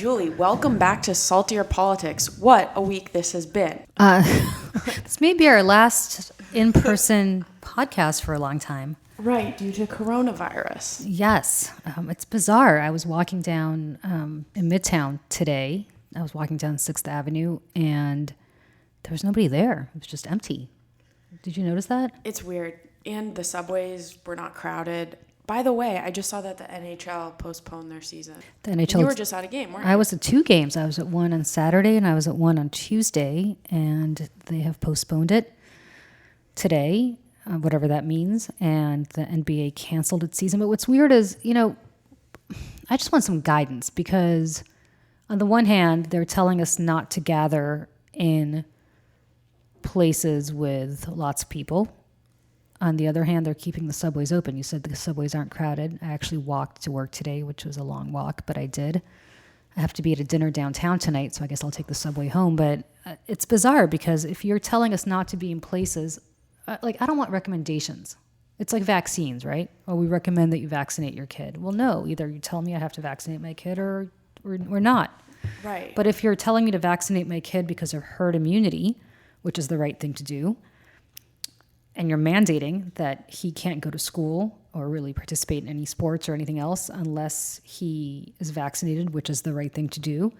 Julie, welcome back to Saltier Politics. What a week this has been. This may be our last in-person podcast for a long time. Right, due to coronavirus. Yes, it's bizarre. I was walking down in Midtown today. I was walking down 6th Avenue, and there was nobody there. It was just empty. Did you notice that? It's weird. And the subways were not crowded. By the way, I just saw that the NHL postponed their season. The NHL. You were just at a game, weren't you? I was at 2 games. I was at one on Saturday, and I was at one on Tuesday, and they have postponed it today, whatever that means, and the NBA canceled its season. But what's weird is, I just want some guidance, because on the one hand, they're telling us not to gather in places with lots of people. On the other hand, they're keeping the subways open. You said the subways aren't crowded. I actually walked to work today, which was a long walk, but I did. I have to be at a dinner downtown tonight, so I guess I'll take the subway home. But it's bizarre, because if you're telling us not to be in places, I don't want recommendations. It's like vaccines, right? Oh, we recommend that you vaccinate your kid. Well, no, either you tell me I have to vaccinate my kid or not. Right. But if you're telling me to vaccinate my kid because of herd immunity, which is the right thing to do, and you're mandating that he can't go to school or really participate in any sports or anything else unless he is vaccinated, which is the right thing to do,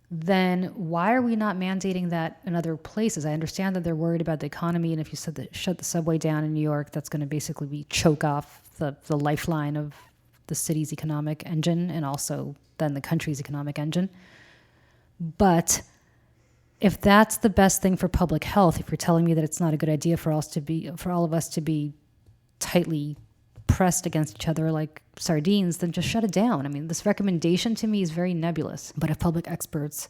then why are we not mandating that in other places? I understand that they're worried about the economy, and if you said that shut the subway down in New York, that's going to basically choke off the lifeline of the city's economic engine and also then the country's economic engine. But if that's the best thing for public health, if you're telling me that it's not a good idea for all of us to be tightly pressed against each other like sardines, then just shut it down. I mean, this recommendation to me is very nebulous. But if health experts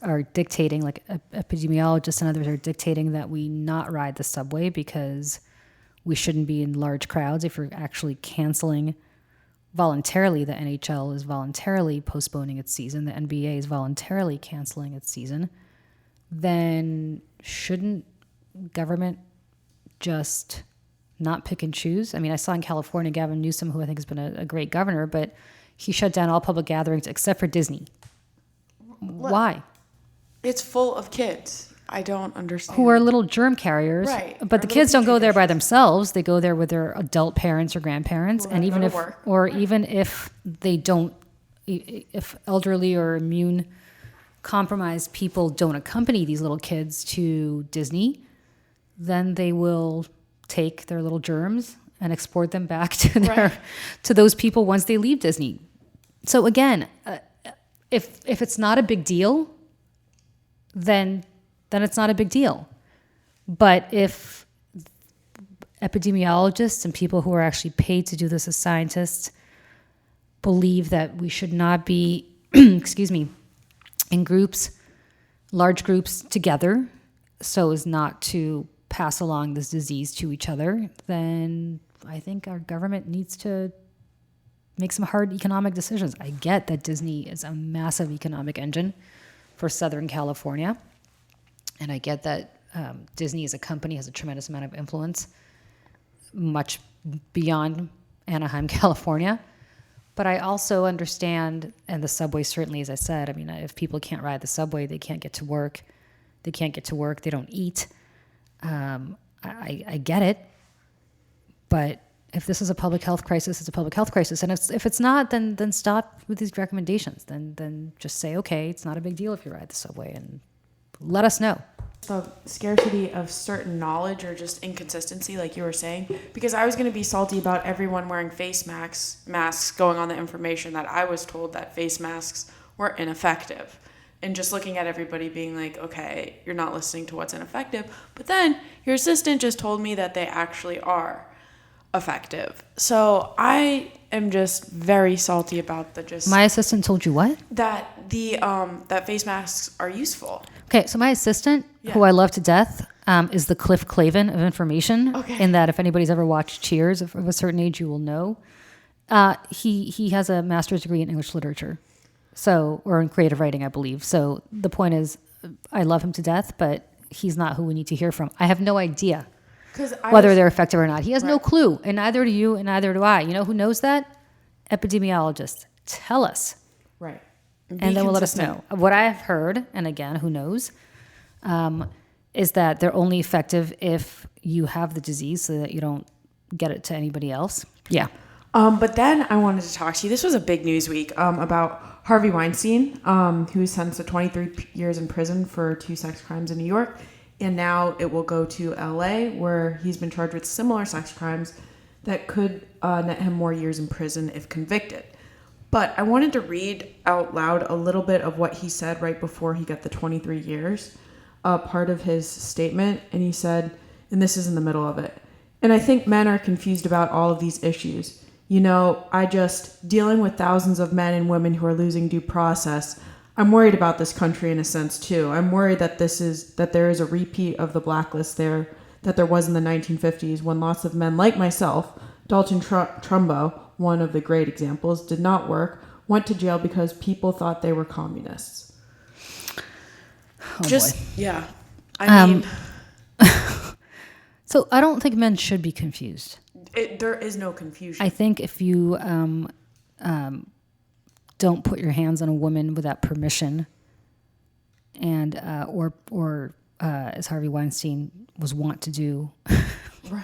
are dictating, like epidemiologists and others are dictating that we not ride the subway because we shouldn't be in large crowds, if you're actually canceling voluntarily, the NHL is voluntarily postponing its season, the NBA is voluntarily canceling its season, then shouldn't government just not pick and choose? I mean, I saw in California, Gavin Newsom, who I think has been a great governor, but he shut down all public gatherings except for Disney. Why? It's full of kids. I don't understand. Who are little germ carriers. Right. But the kids don't go there by themselves. They go there with their adult parents or grandparents. And even if they don't, if elderly or immune compromised people don't accompany these little kids to Disney, then they will take their little germs and export them back to those people once they leave Disney. So again, if it's not a big deal, then it's not a big deal. But if epidemiologists and people who are actually paid to do this as scientists believe that we should not be, in groups, large groups together, so as not to pass along this disease to each other, then I think our government needs to make some hard economic decisions. I get that Disney is a massive economic engine for Southern California. And I get that Disney as a company has a tremendous amount of influence, much beyond Anaheim, California. But I also understand, and the subway certainly, as I said, I mean, if people can't ride the subway, they can't get to work. They don't eat. I get it. But if this is a public health crisis, it's a public health crisis. And if it's not, then stop with these recommendations. Then just say, okay, it's not a big deal if you ride the subway, and let us know. The scarcity of certain knowledge or just inconsistency, like you were saying, because I was going to be salty about everyone wearing face masks going on the information that I was told that face masks were ineffective. And just looking at everybody being like, okay, you're not listening to what's ineffective. But then your assistant just told me that they actually are effective. So I am just very salty about My assistant told you what? That that face masks are useful. Okay, so my assistant, who I love to death, is the Cliff Clavin of information. Okay. In that, if anybody's ever watched Cheers of a certain age, you will know. He has a master's degree in English literature, or in creative writing, I believe. So the point is, I love him to death, but he's not who we need to hear from. I have no idea whether they're effective or not. He has no clue, and neither do you, and neither do I. You know who knows that? Epidemiologists. Tell us. Right. And then we'll let us know. What I've heard, and again, who knows, is that they're only effective if you have the disease so that you don't get it to anybody else. Yeah. But then I wanted to talk to you. This was a big news week about Harvey Weinstein, who was sentenced to 23 years in prison for 2 sex crimes in New York. And now it will go to LA, where he's been charged with similar sex crimes that could net him more years in prison if convicted. But I wanted to read out loud a little bit of what he said right before he got the 23 years, part of his statement. And he said, and this is in the middle of it, "And I think men are confused about all of these issues. You know, dealing with thousands of men and women who are losing due process. I'm worried about this country in a sense too. I'm worried that there is a repeat of the blacklist that there was in the 1950s when lots of men like myself, Dalton Trumbo, one of the great examples, did not work, went to jail because people thought they were communists." Boy. Yeah. I mean, so I don't think men should be confused. there is no confusion. I think if you don't put your hands on a woman without permission, and or as Harvey Weinstein was wont to do, Right.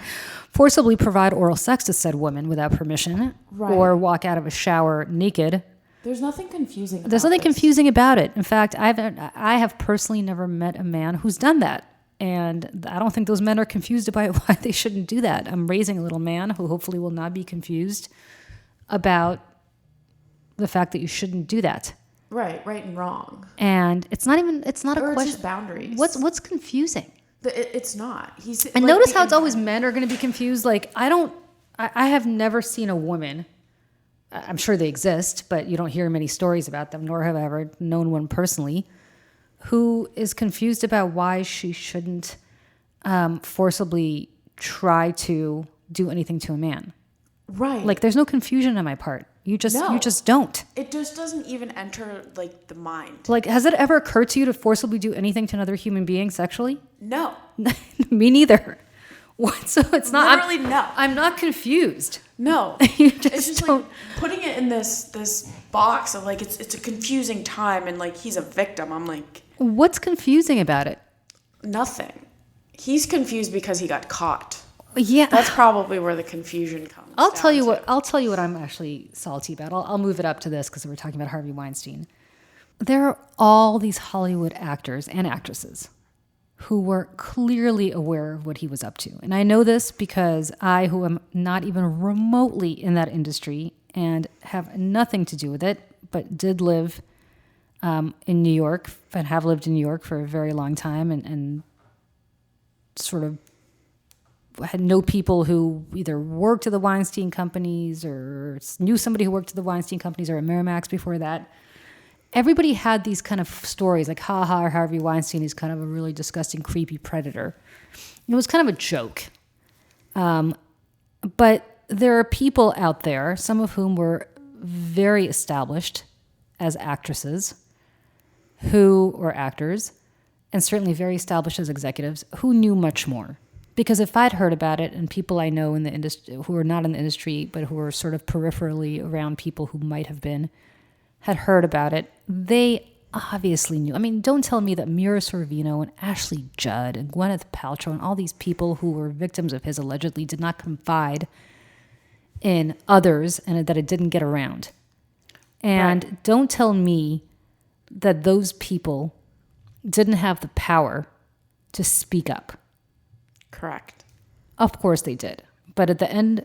forcibly provide oral sex to said woman without permission, Right. or walk out of a shower naked. There's nothing confusing about There's nothing this. confusing about it. In fact, I have personally never met a man who's done that. And I don't think those men are confused about why they shouldn't do that. I'm raising a little man who hopefully will not be confused about the fact that you shouldn't do that. Right and wrong. And it's not a Or it's question. just boundaries. What's confusing? It's not. And notice how it's always men are going to be confused. Like, I have never seen a woman, I'm sure they exist, but you don't hear many stories about them, nor have I ever known one personally, who is confused about why she shouldn't forcibly try to do anything to a man. Right. Like, there's no confusion on my part. You just don't. It just doesn't even enter like the mind. Like, has it ever occurred to you to forcibly do anything to another human being sexually? No. Me neither. What? So it's not. Literally no. I'm not confused. No. You just It's just don't. like putting it in this box of like it's a confusing time and like he's a victim. I'm like, What's confusing about it? nothing. He's confused because he got caught. Yeah. That's probably where the confusion comes. I'll tell you what I'm actually salty about. I'll move it up to this because we're talking about Harvey Weinstein. There are all these Hollywood actors and actresses who were clearly aware of what he was up to. And I know this because I, who am not even remotely in that industry and have nothing to do with it, but did live in New York and have lived in New York for a very long time and sort of had know people who either worked at the Weinstein companies or knew somebody who worked at the Weinstein companies or at Miramax before that. Everybody had these kind of stories like, Harvey Weinstein is kind of a really disgusting, creepy predator. It was kind of a joke. But there are people out there, some of whom were very established as actresses or actors, and certainly very established as executives, who knew much more. Because if I'd heard about it, and people I know in the industry who are not in the industry, but who are sort of peripherally around people who might have been, had heard about it, they obviously knew. I mean, don't tell me that Mira Sorvino and Ashley Judd and Gwyneth Paltrow and all these people who were victims of his allegedly did not confide in others and that it didn't get around. And Right. Don't tell me that those people didn't have the power to speak up. Correct. Of course they did. But at the end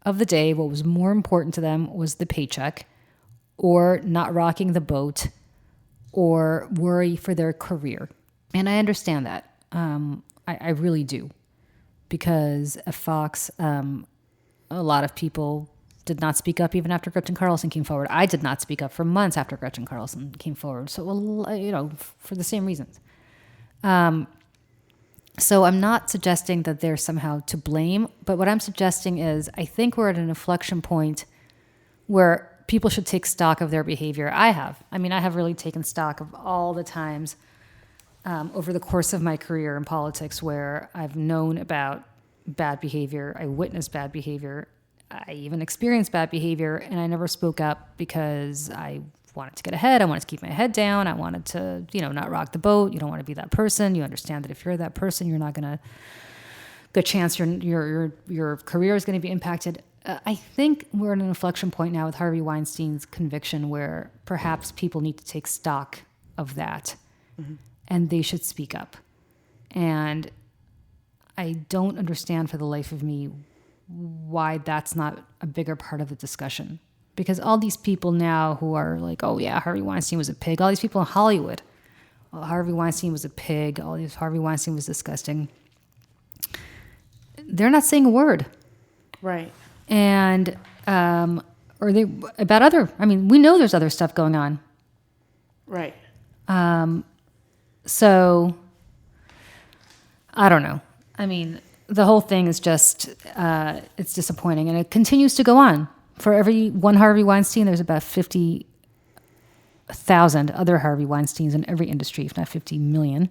of the day, what was more important to them was the paycheck or not rocking the boat or worry for their career. And I understand that. I really do. Because at Fox, a lot of people did not speak up even after Gretchen Carlson came forward. I did not speak up for months after Gretchen Carlson came forward. So, for the same reasons. So I'm not suggesting that they're somehow to blame, but what I'm suggesting is I think we're at an inflection point where people should take stock of their behavior. I have really taken stock of all the times over the course of my career in politics where I've known about bad behavior, I witnessed bad behavior, I even experienced bad behavior, and I never spoke up because I wanted to get ahead. I wanted to keep my head down. I wanted to, not rock the boat. You don't want to be that person. You understand that if you're that person, you're not going to, good chance your career is going to be impacted. I think we're at an inflection point now with Harvey Weinstein's conviction where perhaps people need to take stock of that and they should speak up. And I don't understand for the life of me why that's not a bigger part of the discussion. Because all these people now who are like, oh yeah, Harvey Weinstein was a pig. All these people in Hollywood, Harvey Weinstein was a pig. Harvey Weinstein was disgusting. They're not saying a word. Right. And, or they, about we know there's other stuff going on. Right. So, I don't know. The whole thing is just, it's disappointing. And it continues to go on. For every one Harvey Weinstein, there's about 50,000 other Harvey Weinsteins in every industry, if not 50 million.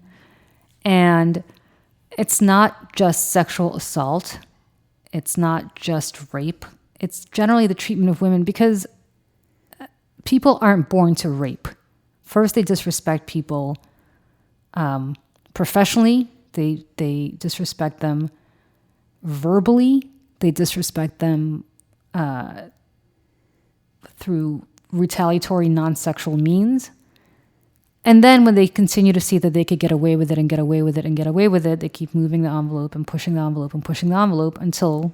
And it's not just sexual assault. It's not just rape. It's generally the treatment of women because people aren't born to rape. First, they disrespect people professionally. They disrespect them verbally. They disrespect them through retaliatory non-sexual means. And then when they continue to see that they could get away with it and get away with it and get away with it, they keep moving the envelope and pushing the envelope and pushing the envelope until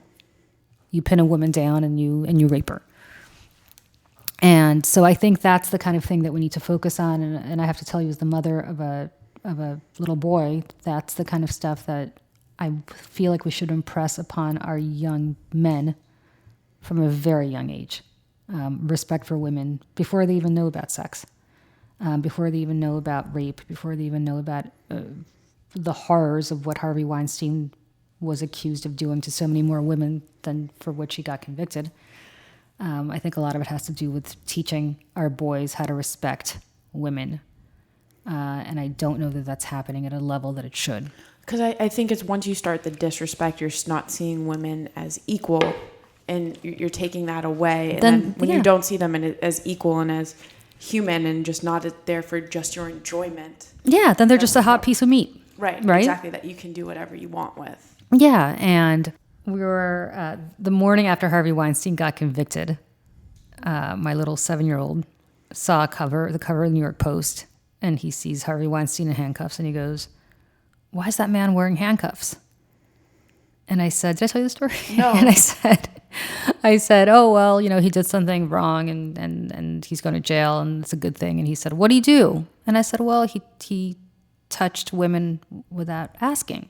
you pin a woman down and you rape her. And so I think that's the kind of thing that we need to focus on. And I have to tell you, as the mother of a little boy, that's the kind of stuff that I feel like we should impress upon our young men from a very young age. Respect for women before they even know about sex, before they even know about rape, before they even know about the horrors of what Harvey Weinstein was accused of doing to so many more women than for which he got convicted. I think a lot of it has to do with teaching our boys how to respect women. And I don't know that that's happening at a level that it should. Because I think it's once you start the disrespect, you're not seeing women as equal, and you're taking that away. And then when you don't see them as equal and as human and just not there for just your enjoyment. Yeah, then they're just a hot piece of meat. Right? Exactly, that you can do whatever you want with. Yeah, and we were, the morning after Harvey Weinstein got convicted, my little 7-year-old saw the cover of the New York Post, and he sees Harvey Weinstein in handcuffs, and he goes, "Why is that man wearing handcuffs?" And I said, "Did I tell you the story?" No. And I said, "Oh, well, he did something wrong and he's going to jail and it's a good thing." And he said, "What did he do?" And I said, "Well, he touched women without asking."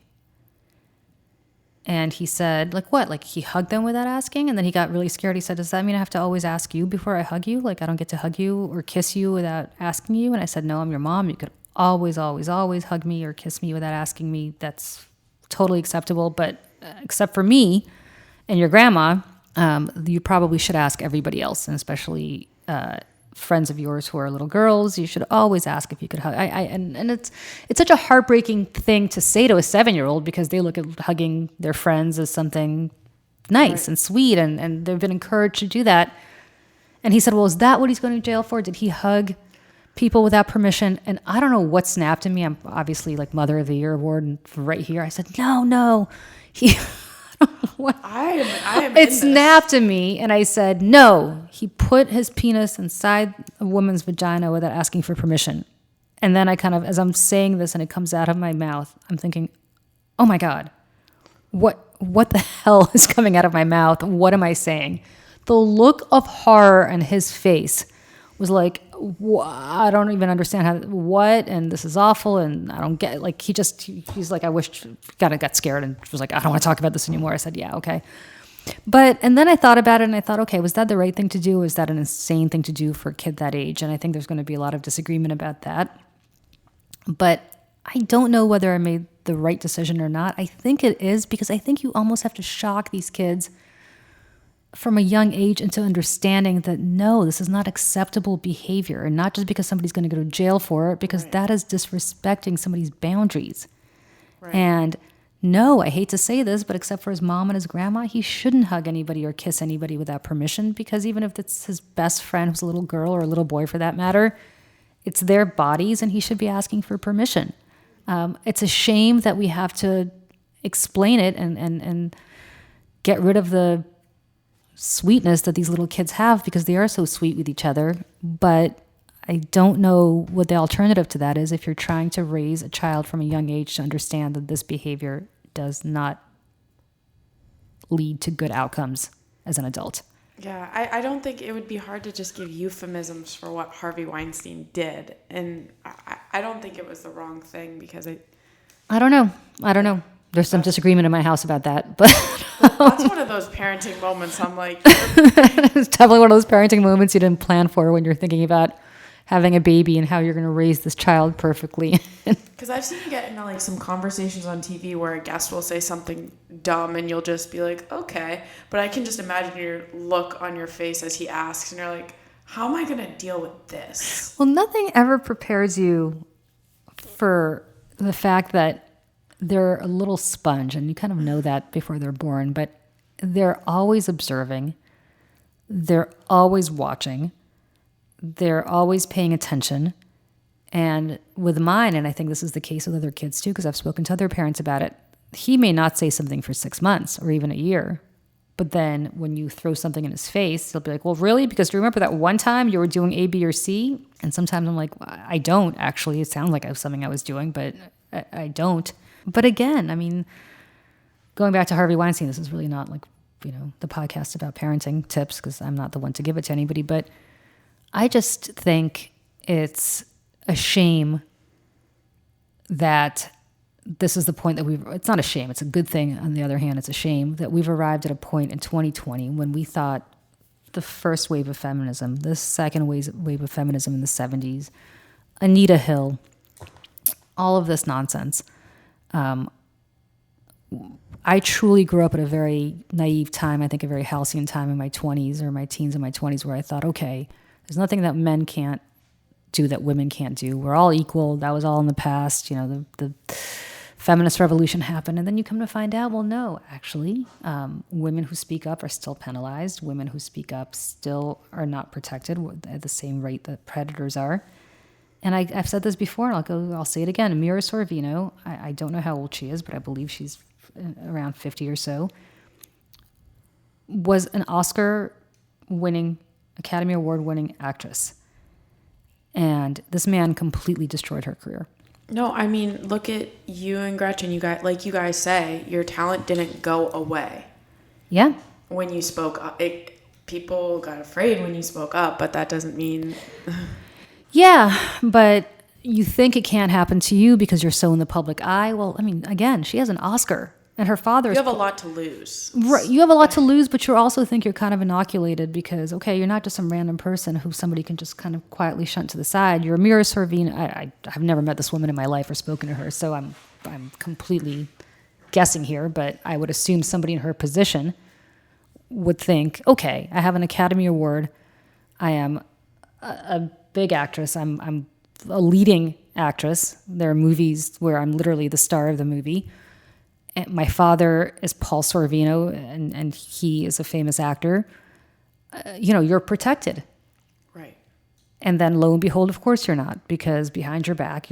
And he said, "Like what? Like he hugged them without asking?" And then he got really scared. He said, "Does that mean I have to always ask you before I hug you? Like I don't get to hug you or kiss you without asking you?" And I said, "No, I'm your mom. You could always, always, always hug me or kiss me without asking me. That's totally acceptable. But except for me and your grandma, you probably should ask everybody else, and especially friends of yours who are little girls. You should always ask if you could hug." And it's such a heartbreaking thing to say to a 7-year-old because they look at hugging their friends as something nice and sweet, and they've been encouraged to do that. And he said, "Well, is that what he's going to jail for? Did he hug people without permission?" And I don't know what snapped in me. I'm obviously like Mother of the Year award right here. I said, no. I am. It snapped in me, and I said, "No, he put his penis inside a woman's vagina without asking for permission." And then I kind of, as I'm saying this and it comes out of my mouth, I'm thinking, "Oh my God, what the hell is coming out of my mouth? What am I saying?" The look of horror on his face was like, I don't even understand what, and this is awful, and I don't get, like, he's like, I wish, kind of got scared and was like, "I don't want to talk about this anymore." I said, "Yeah, okay." And then I thought about it and I thought, okay, was that the right thing to do? Was that an insane thing to do for a kid that age? And I think there's going to be a lot of disagreement about that. But I don't know whether I made the right decision or not. I think it is, because I think you almost have to shock these kids from a young age into understanding that no, this is not acceptable behavior, and not just because somebody's going to go to jail for it, because that is disrespecting somebody's boundaries. Right. And No, I hate to say this, but except for his mom and his grandma, he shouldn't hug anybody or kiss anybody without permission, because even if it's his best friend who's a little girl or a little boy for that matter, it's their bodies and he should be asking for permission. It's a shame that we have to explain it and get rid of the sweetness that these little kids have, because they are so sweet with each other. But I don't know what the alternative to that is if you're trying to raise a child from a young age to understand that this behavior does not lead to good outcomes as an adult. Yeah, I don't think it would be hard to just give euphemisms for what Harvey Weinstein did. And I don't think it was the wrong thing, because I don't know. There's some disagreement in my house about that, but that's one of those parenting moments. I'm like, it's definitely one of those parenting moments you didn't plan for when you're thinking about having a baby and how you're going to raise this child perfectly. Because I've seen you get into like some conversations on TV where a guest will say something dumb and you'll just be like, okay. But I can just imagine your look on your face as he asks, and you're like, how am I going to deal with this? Well, nothing ever prepares you for the fact that they're a little sponge, and you kind of know that before they're born, but they're always observing. They're always watching. They're always paying attention. And with mine, and I think this is the case with other kids too, because I've spoken to other parents about it, he may not say something for 6 months or even a year. But then when you throw something in his face, he'll be like, well, really? Because do you remember that one time you were doing A, B, or C? And sometimes I'm like, I don't actually. It sounds like it was something I was doing, but I don't. But again, I mean, going back to Harvey Weinstein, this is really not like, the podcast about parenting tips, because I'm not the one to give it to anybody. But I just think it's a shame that this is the point that it's not a shame, it's a good thing. On the other hand, it's a shame that we've arrived at a point in 2020 when we thought the first wave of feminism, the second wave of feminism in the 70s, Anita Hill, all of this nonsense. I truly grew up at a very naive time, I think a very halcyon time in my 20s or my teens and my 20s, where I thought, okay, there's nothing that men can't do that women can't do. We're all equal. That was all in the past. The feminist revolution happened. And then you come to find out, well, no, actually, women who speak up are still penalized. Women who speak up still are not protected at the same rate that predators are. And I've said this before, and I'll say it again. Mira Sorvino, I don't know how old she is, but I believe she's around 50 or so, was an Oscar-winning, Academy Award-winning actress. And this man completely destroyed her career. No, I mean, look at you and Gretchen. You guys, like you guys say, your talent didn't go away. Yeah. When you spoke up, people got afraid when you spoke up, but that doesn't mean... Yeah, but you think it can't happen to you because you're so in the public eye. Well, I mean, again, she has an Oscar, and her father... You have a lot to lose. Right, you have a lot to lose, but you also think you're kind of inoculated because, okay, you're not just some random person who somebody can just kind of quietly shunt to the side. You're Mira Sorvino. I've never met this woman in my life or spoken to her, so I'm completely guessing here, but I would assume somebody in her position would think, okay, I have an Academy Award. I am a big actress. I'm a leading actress. There are movies where I'm literally the star of the movie. And my father is Paul Sorvino, and he is a famous actor. You're protected. Right. And then lo and behold, of course you're not, because behind your back,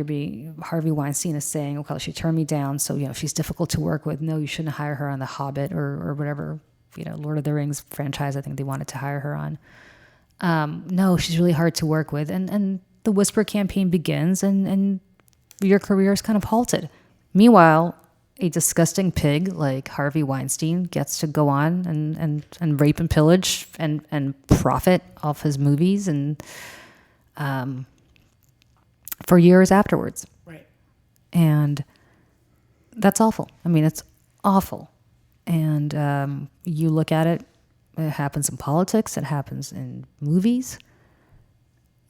Harvey Weinstein is saying, okay, she turned me down, so she's difficult to work with. No, you shouldn't hire her on The Hobbit or whatever, Lord of the Rings franchise I think they wanted to hire her on. No, she's really hard to work with. And the Whisper campaign begins, and your career is kind of halted. Meanwhile, a disgusting pig like Harvey Weinstein gets to go on and rape and pillage and profit off his movies and for years afterwards. Right. And that's awful. I mean, it's awful. And you look at it, it happens in politics, it happens in movies.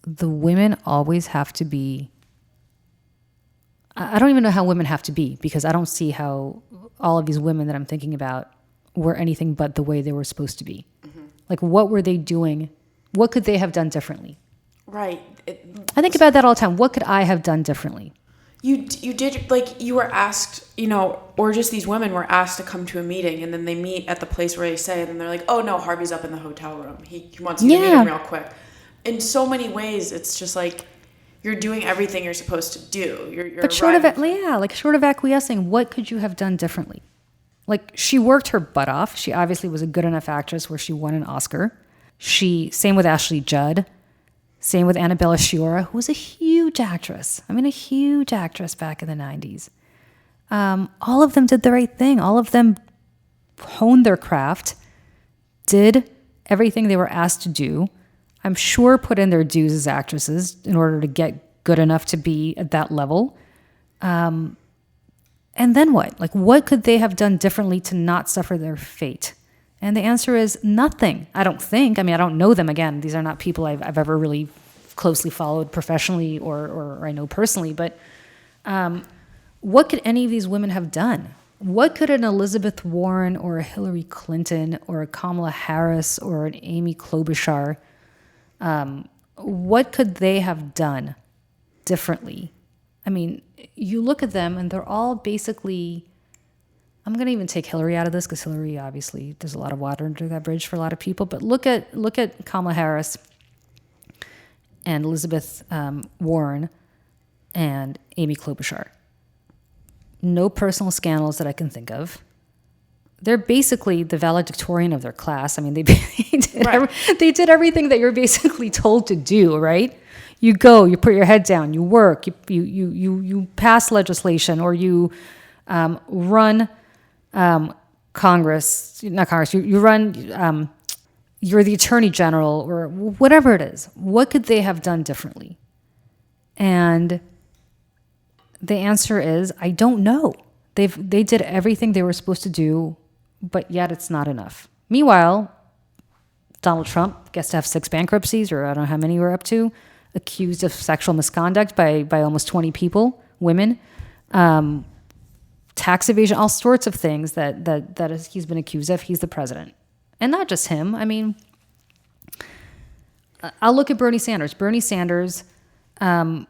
The women always have to be... I don't even know how women have to be, because I don't see how all of these women that I'm thinking about were anything but the way they were supposed to be. Mm-hmm. Like, what were they doing? What could they have done differently? Right. I think about that all the time. What could I have done differently? You did, like, you were asked, or just these women were asked to come to a meeting, and then they meet at the place where they say it, and they're like, oh no, Harvey's up in the hotel room. He wants you to meet him real quick. In so many ways, it's just like you're doing everything you're supposed to do. You're short of acquiescing, what could you have done differently? Like, she worked her butt off. She obviously was a good enough actress where she won an Oscar. Same with Ashley Judd. Same with Annabella Sciorra, who was a huge actress. I mean, a huge actress back in the 90s. All of them did the right thing. All of them honed their craft, did everything they were asked to do. I'm sure put in their dues as actresses in order to get good enough to be at that level. And then what? Like, what could they have done differently to not suffer their fate? And the answer is nothing, I don't think. I mean, I don't know them. Again, these are not people I've ever really closely followed professionally or I know personally. But what could any of these women have done? What could an Elizabeth Warren or a Hillary Clinton or a Kamala Harris or an Amy Klobuchar, what could they have done differently? I mean, you look at them and they're all basically... I'm going to even take Hillary out of this because Hillary, obviously, there's a lot of water under that bridge for a lot of people. But look at Kamala Harris and Elizabeth Warren and Amy Klobuchar. No personal scandals that I can think of. They're basically the valedictorian of their class. I mean, they did everything that you're basically told to do, right? You go, you put your head down, you work, you pass legislation, or you run... Congress, you run, you're the attorney general or whatever it is. What could they have done differently? And the answer is, I don't know. They did everything they were supposed to do, but yet it's not enough. Meanwhile, Donald Trump gets to have 6 bankruptcies, or I don't know how many we're up to, accused of sexual misconduct by almost 20 people, women. Tax evasion, all sorts of things that he's been accused of. He's the president. And not just him. I mean, I'll look at Bernie Sanders. Bernie Sanders, and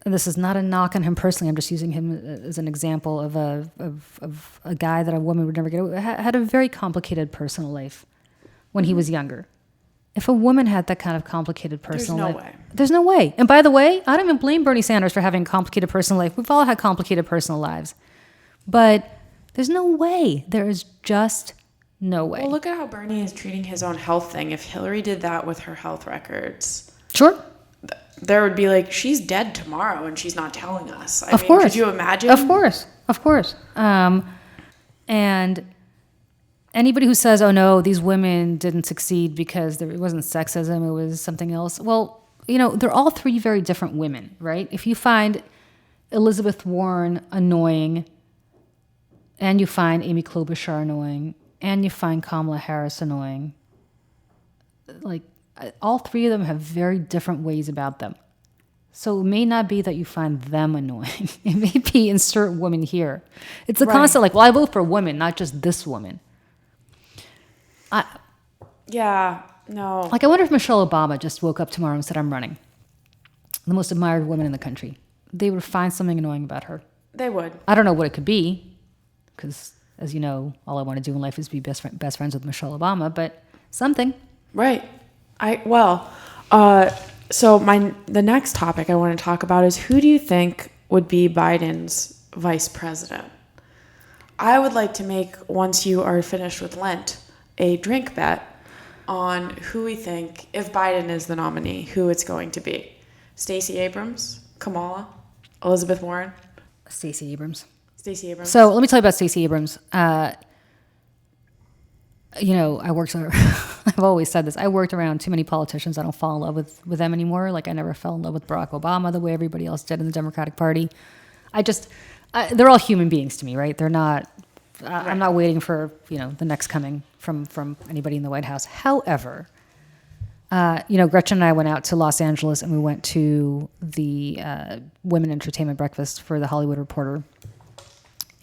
this is not a knock on him personally. I'm just using him as an example of a guy that a woman would never get away with. Had a very complicated personal life when he was younger. If a woman had that kind of complicated personal life... There's no way. And by the way, I don't even blame Bernie Sanders for having a complicated personal life. We've all had complicated personal lives. But there's no way. There is just no way. Well, look at how Bernie is treating his own health thing. If Hillary did that with her health records... Sure. There would be like, she's dead tomorrow and she's not telling us. Of course. Could you imagine? Of course. And anybody who says, oh no, these women didn't succeed because it wasn't sexism, it was something else. Well, they're all 3 very different women, right? If you find Elizabeth Warren annoying... and you find Amy Klobuchar annoying, and you find Kamala Harris annoying. Like, all 3 of them have very different ways about them. So it may not be that you find them annoying. It may be insert woman here. It's a constant, like, well, I vote for women, not just this woman. Yeah, no. Like, I wonder if Michelle Obama just woke up tomorrow and said, I'm running. The most admired woman in the country. They would find something annoying about her. They would. I don't know what it could be. Because, as you know, all I want to do in life is be best friends with Michelle Obama, but something. Right. So the next topic I want to talk about is, who do you think would be Biden's vice president? I would like to make, once you are finished with Lent, a drink bet on who we think, if Biden is the nominee, who it's going to be. Stacey Abrams, Kamala, Elizabeth Warren. Stacey Abrams. So let me tell you about Stacey Abrams. I worked. I've always said this. I worked around too many politicians. I don't fall in love with them anymore. Like, I never fell in love with Barack Obama the way everybody else did in the Democratic Party. They're all human beings to me, right? They're not. I'm not waiting for the next coming from anybody in the White House. However, Gretchen and I went out to Los Angeles and we went to the Women Entertainment Breakfast for the Hollywood Reporter.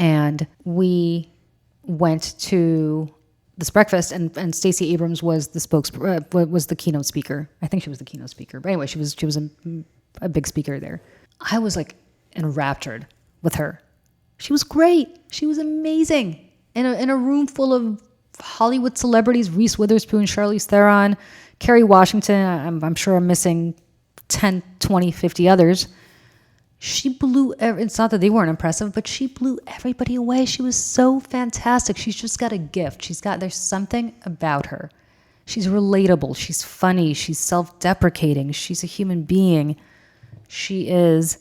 And we went to this breakfast, and Stacey Abrams was the was the keynote speaker. I think she was the keynote speaker. But anyway, she was a big speaker there. I was like enraptured with her. She was great. She was amazing. In a room full of Hollywood celebrities, Reese Witherspoon, Charlize Theron, Kerry Washington, I'm sure I'm missing 10, 20, 50 others. She blew, it's not that they weren't impressive, but she blew everybody away. She was so fantastic. She's just got a gift. There's something about her. She's relatable. She's funny. She's self-deprecating. She's a human being. She is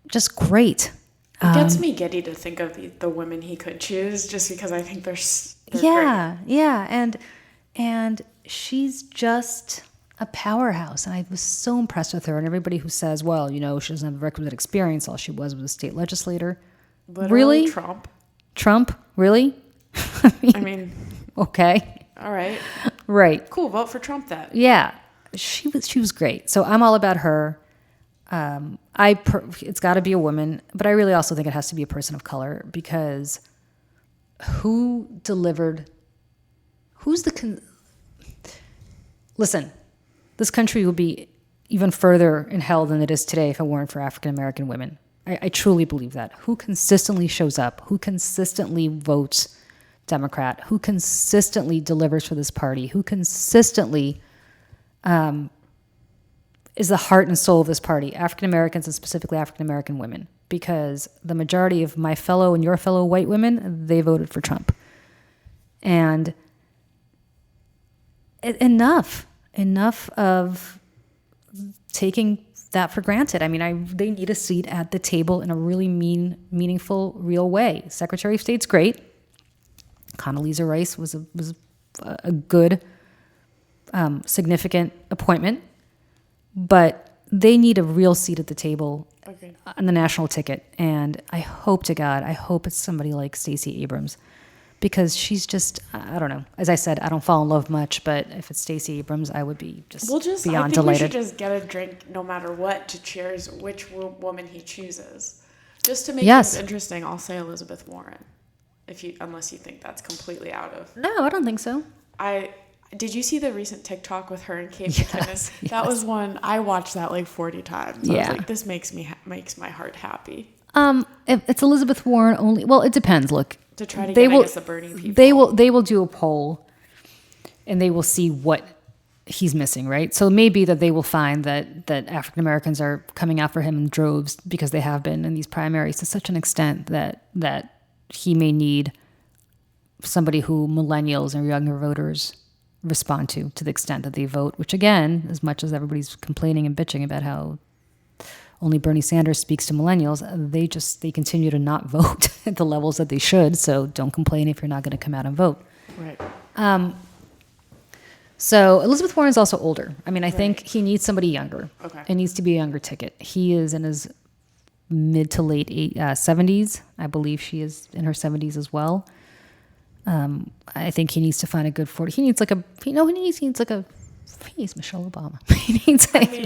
just great. It gets me giddy to think of the women he could choose, just because I think they're yeah, great. Yeah. And she's just a powerhouse. And I was so impressed with her. And everybody who says, well, she doesn't have the requisite experience, all she was a state legislator. Literally Really? Trump? Really? I mean, okay. all right. Right. Cool. Vote for Trump then. Yeah. She was great. So I'm all about her. It's got to be a woman, but I really also think it has to be a person of color, because listen, this country would be even further in hell than it is today if it weren't for African American women. I truly believe that. Who consistently shows up, who consistently votes Democrat, who consistently delivers for this party, who consistently is the heart and soul of this party, African Americans and specifically African American women, because the majority of my fellow and your fellow white women, they voted for Trump. And enough of taking that for granted. I mean, they need a seat at the table in a really meaningful, real way. Secretary of State's great. Condoleezza Rice was a good, significant appointment. But they need a real seat at the table on the national ticket. And I hope to God, it's somebody like Stacey Abrams, because she's just, I don't know. As I said, I don't fall in love much, but if it's Stacey Abrams, I would be beyond delighted. We should just get a drink no matter what to cheers which woman he chooses. Just to make things interesting, I'll say Elizabeth Warren, unless you think that's completely out of. No, I don't think so. Did you see the recent TikTok with her and Kate McKinnon? Yes. That was one I watched that like 40 times. I was like, this makes my heart happy. If it's Elizabeth Warren only. Well, it depends. Look, to try to get against the Bernie people. They will do a poll, and they will see what he's missing, right? So it may be that they will find that African Americans are coming out for him in droves, because they have been in these primaries to such an extent that he may need somebody who millennials and younger voters respond to the extent that they vote, which again, as much as everybody's complaining and bitching about how only Bernie Sanders speaks to millennials, they continue to not vote at the levels that they should. So don't complain if you're not going to come out and vote. Right. So Elizabeth Warren's also older. I mean, I think he needs somebody younger. Okay. It needs to be a younger ticket. He is in his mid to late 70s. I believe she is in her 70s as well. I think he needs to find a good 40. He needs Michelle Obama.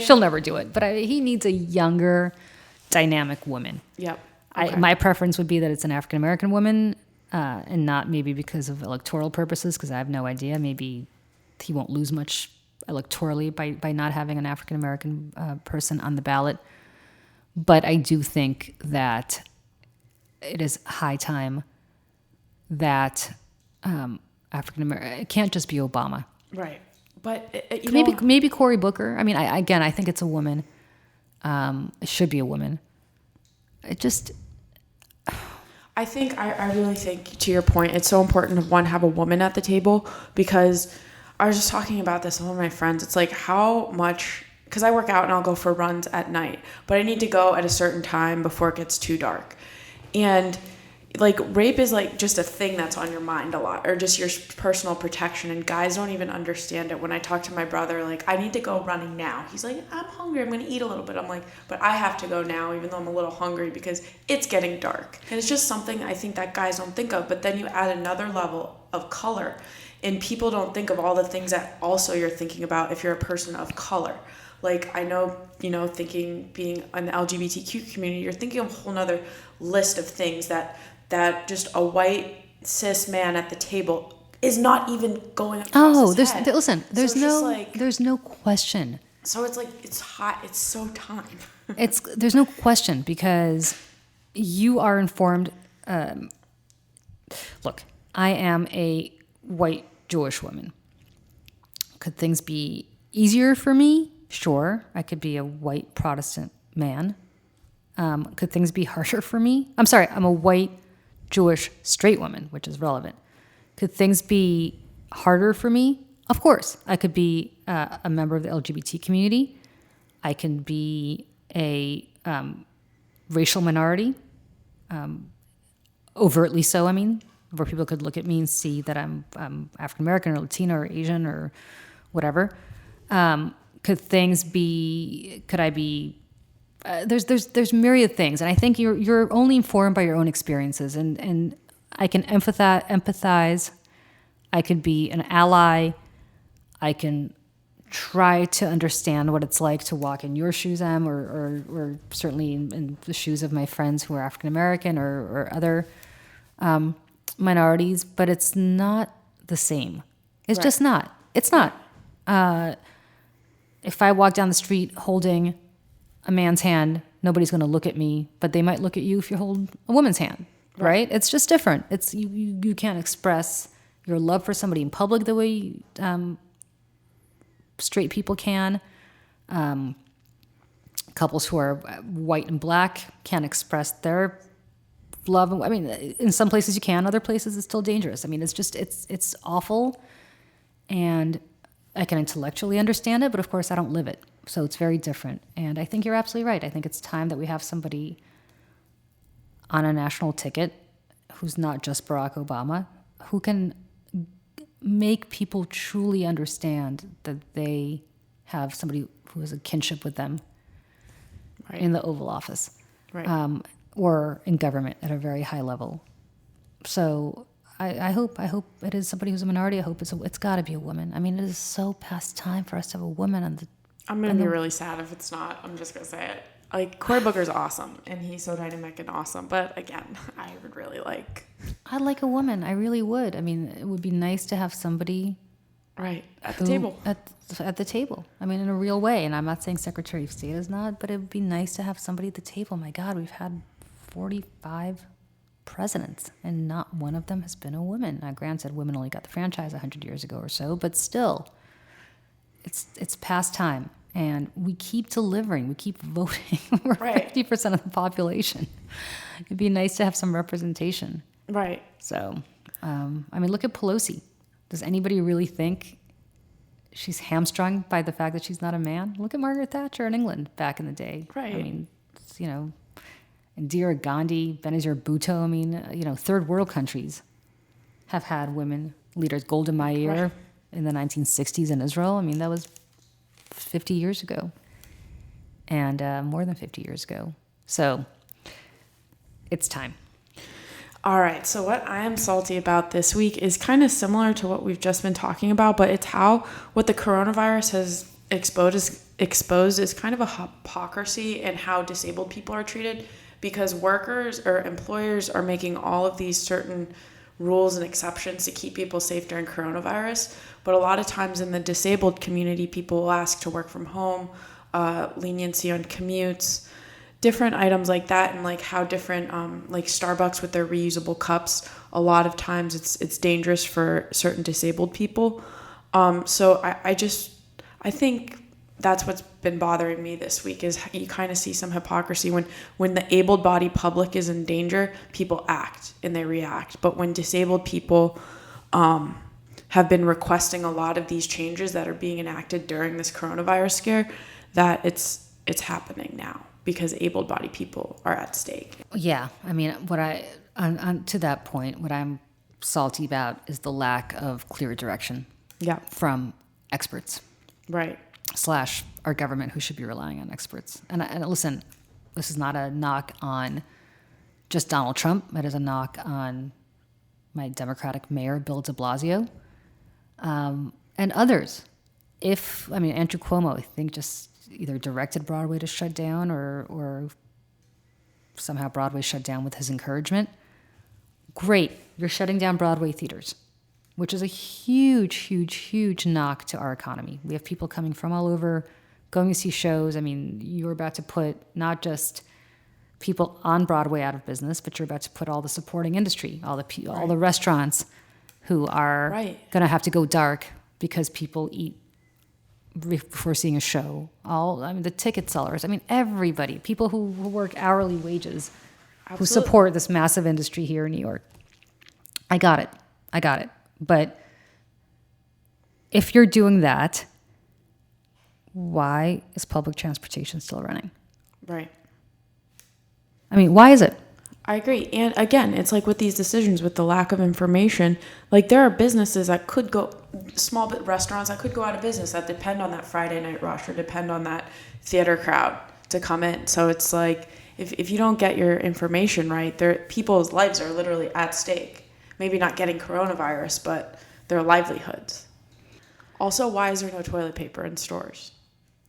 She'll never do it, but he needs a younger, dynamic woman. Yep. Okay. My preference would be that it's an African American woman, and not maybe because of electoral purposes, because I have no idea. Maybe he won't lose much electorally by not having an African American person on the ballot. But I do think that it is high time that African American, it can't just be Obama. Right. But maybe Cory Booker. I mean, I think it's a woman. It should be a woman. I really think, to your point, it's so important to have a woman at the table, because I was just talking about this with one of my friends. It's like how much, because I work out and I'll go for runs at night, but I need to go at a certain time before it gets too dark. And like rape is like just a thing that's on your mind a lot, or just your personal protection, and guys don't even understand it. When I talk to my brother, like, I need to go running now, he's like, I'm hungry, I'm gonna eat a little bit. I'm like, but I have to go now even though I'm a little hungry, because it's getting dark. And it's just something I think that guys don't think of. But then you add another level of color, and people don't think of all the things that also you're thinking about if you're a person of color. Like, I know, thinking being an LGBTQ community, you're thinking of a whole nother list of things that just a white cis man at the table is not even going across his head. There's no question. So it's like, it's hot. It's so time. There's no question, because you are informed. Look, I am a white Jewish woman. Could things be easier for me? Sure. I could be a white Protestant man. Could things be harsher for me? I'm sorry, I'm a white Jewish straight woman, which is relevant. Could things be harder for me? Of course. I could be a member of the LGBT community. I can be a racial minority, overtly so, I mean, where people could look at me and see that I'm African American or Latino or Asian or whatever. Could I be, there's myriad things. And I think you're only informed by your own experiences. And I can empathize. I could be an ally. I can try to understand what it's like to walk in your shoes, Em, or certainly in the shoes of my friends who are African American or other minorities, but it's not the same. It's Right. just not. It's not. If I walk down the street holding a man's hand, nobody's going to look at me, but they might look at you if you hold a woman's hand, right? It's just different. It's you can't express your love for somebody in public the way straight people can. Couples who are white and black can't express their love. I mean, in some places you can, other places it's still dangerous. I mean, it's awful, and I can intellectually understand it, but of course I don't live it. So it's very different. And I think you're absolutely right. I think it's time that we have somebody on a national ticket who's not just Barack Obama, who can make people truly understand that they have somebody who has a kinship with them Right. in the Oval Office, Right. or in government at a very high level. So I hope it is somebody who's a minority. I hope it's got to be a woman. I mean, it is so past time for us to have a woman on the. I'm going to be really sad if it's not. I'm just going to say it. Like, Cory Booker's awesome, and he's so dynamic and awesome. But again, I would really like. I'd like a woman. I really would. I mean, it would be nice to have somebody Right. At the table. At the table. I mean, in a real way. And I'm not saying Secretary of State is not, but it would be nice to have somebody at the table. My God, we've had 45 presidents, and not one of them has been a woman. Now, granted, women only got the franchise 100 years ago or so, but still, it's past time. And we keep delivering. We keep voting. We're Right. 50% of the population. It'd be nice to have some representation. Right. So, I mean, look at Pelosi. Does anybody really think she's hamstrung by the fact that she's not a man? Look at Margaret Thatcher in England back in the day. Right. I mean, Indira Gandhi, Benazir Bhutto. I mean, third world countries have had women leaders. Golda Meir Right. in the 1960s in Israel. I mean, that was 50 years ago, and more than 50 years ago. So it's time. All right. So what I am salty about this week is kind of similar to what we've just been talking about, but it's what the coronavirus has exposed is kind of a hypocrisy in how disabled people are treated, because workers or employers are making all of these certain rules and exceptions to keep people safe during coronavirus. But a lot of times in the disabled community, people will ask to work from home, leniency on commutes, different items like that, and like how different, like Starbucks with their reusable cups, a lot of times it's dangerous for certain disabled people. So I think that's what's been bothering me this week, is you kind of see some hypocrisy when the able-bodied public is in danger, people act and they react. But when disabled people have been requesting a lot of these changes that are being enacted during this coronavirus scare, that it's happening now because able-bodied people are at stake. Yeah, I mean, to that point, what I'm salty about is the lack of clear direction. Yeah. From experts. Right. / our government, who should be relying on experts. And listen, this is not a knock on just Donald Trump. It is a knock on my Democratic mayor, Bill de Blasio, and others. Andrew Cuomo, I think, just either directed Broadway to shut down or somehow Broadway shut down with his encouragement. Great. You're shutting down Broadway theaters, which is a huge, huge, huge knock to our economy. We have people coming from all over, going to see shows. I mean, you're about to put not just people on Broadway out of business, but you're about to put all the supporting industry, all the restaurants who are going to have to go dark because people eat before seeing a show. The ticket sellers. Everybody, people who work hourly wages, who support this massive industry here in New York. I got it. But if you're doing that, why is public transportation still running? Right. Why is it? I agree. And again, it's like with these decisions, with the lack of information, like there are businesses that could go, restaurants that could go out of business that depend on that Friday night rush or depend on that theater crowd to come in. So it's like, if you don't get your information right, people's lives are literally at stake. Maybe not getting coronavirus, but their livelihoods. Also, why is there no toilet paper in stores?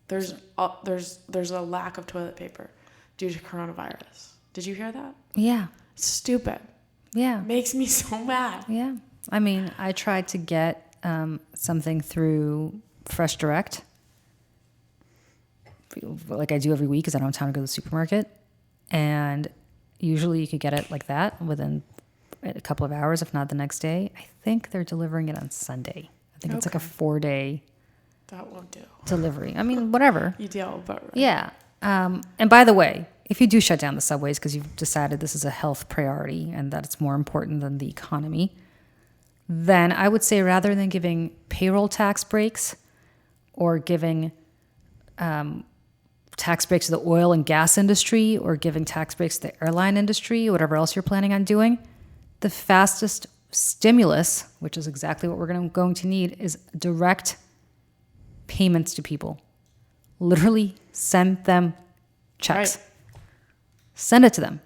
There's a lack of toilet paper due to coronavirus. Did you hear that? Yeah. It's stupid. Yeah. Makes me so mad. Yeah. I tried to get something through Fresh Direct, like I do every week because I don't have time to go to the supermarket. And usually you could get it like that within a couple of hours, if not the next day. I think they're delivering it on Sunday. I think it's like a 4-day that won't do. delivery. Whatever. You deal, but right. Yeah. And by the way, if you do shut down the subways because you've decided this is a health priority and that it's more important than the economy, then I would say rather than giving payroll tax breaks or giving tax breaks to the oil and gas industry or giving tax breaks to the airline industry, or whatever else you're planning on doing, the fastest stimulus, which is exactly what we're going to need, is direct payments to people. Literally send them checks. Right. Send it to them.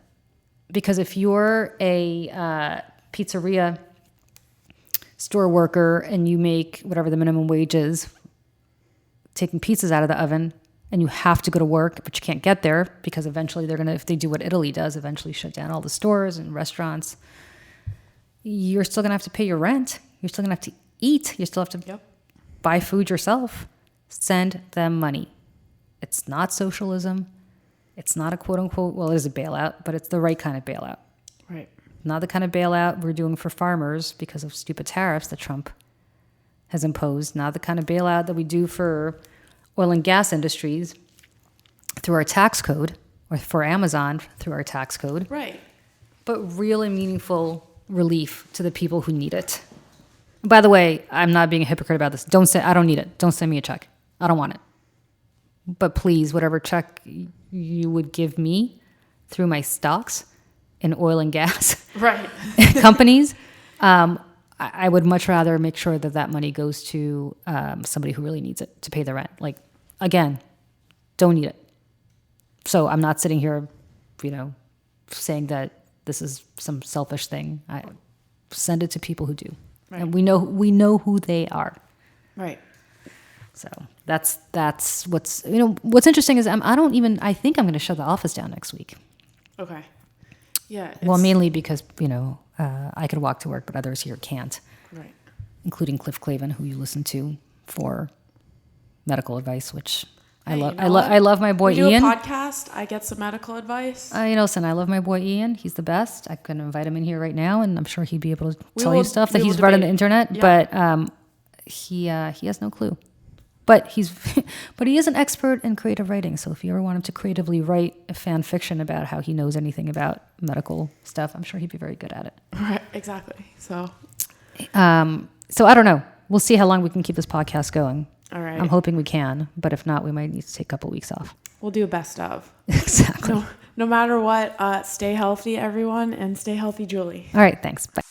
Because if you're a pizzeria store worker and you make whatever the minimum wage is, taking pizzas out of the oven, and you have to go to work, but you can't get there because eventually they're going to, if they do what Italy does, eventually shut down all the stores and restaurants, you're still going to have to pay your rent. You're still going to have to eat. You still have to buy food yourself. Send them money. It's not socialism. It's not a quote unquote, well, it is a bailout, but it's the right kind of bailout. Right. Not the kind of bailout we're doing for farmers because of stupid tariffs that Trump has imposed. Not the kind of bailout that we do for oil and gas industries through our tax code, or for Amazon through our tax code. Right. But really meaningful relief to the people who need it. By the way, I'm not being a hypocrite about this. I don't need it. Don't send me a check. I don't want it. But please, whatever check you would give me through my stocks in oil and gas companies, I would much rather make sure that money goes to somebody who really needs it to pay the rent. Like, again, don't need it. So I'm not sitting here, saying that this is some selfish thing. I send it to people who do. Right. And we know who they are. Right. So that's what's interesting is I think I'm going to shut the office down next week. Okay. Yeah. Well, mainly because, I could walk to work, but others here can't. Right. Including Cliff Clavin, who you listen to for medical advice, which I love. I love my boy Ian. Ian. Do a podcast. I get some medical advice. Listen, I love my boy Ian. He's the best. I can invite him in here right now, and I'm sure he'd be able to tell you stuff that he's read on the internet. Yeah. But he has no clue. But he is an expert in creative writing. So if you ever want him to creatively write a fan fiction about how he knows anything about medical stuff, I'm sure he'd be very good at it. Right, exactly. So I don't know. We'll see how long we can keep this podcast going. All right. I'm hoping we can, but if not, we might need to take a couple weeks off. We'll do a best of. Exactly. No matter what, stay healthy, everyone, and stay healthy, Julie. All right, thanks. Bye.